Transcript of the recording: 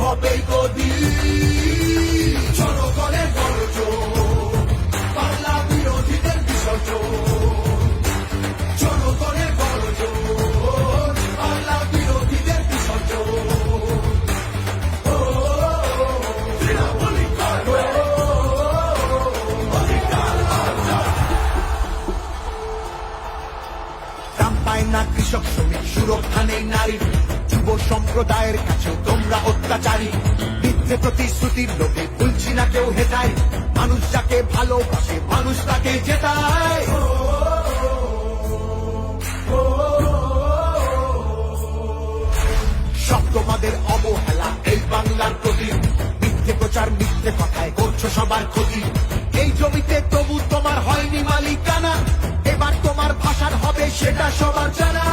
হবে গদি। জনগণের গর্জন, বাংলা বিরোধীদের বিসর্জন। জনগণের গর্জন, বাংলা বিরোধীদের বিসর্জন। দাম পায় না কৃষক শ্রমিক, সুরক্ষা নেই নারীর, যুব সম্প্রদায়ের কাছে তোমরা অত্যাচারী। মিথ্যে প্রতিশ্রুতির লোভে ভুলছি না কেউ হেটায়, মানুষ যাকে ভালোবাসে মানুষ তাকে জেতায়। সব তোমাদের অবহেলা এই বাংলার প্রতি, মিথ্যে প্রচার মিথ্যে কথায় করছো সবার ক্ষতি। এই জমিতে তবু তোমার হয়নি মালিকানা, এবার তোমার ভাষার হবে সেটা সবার জানা।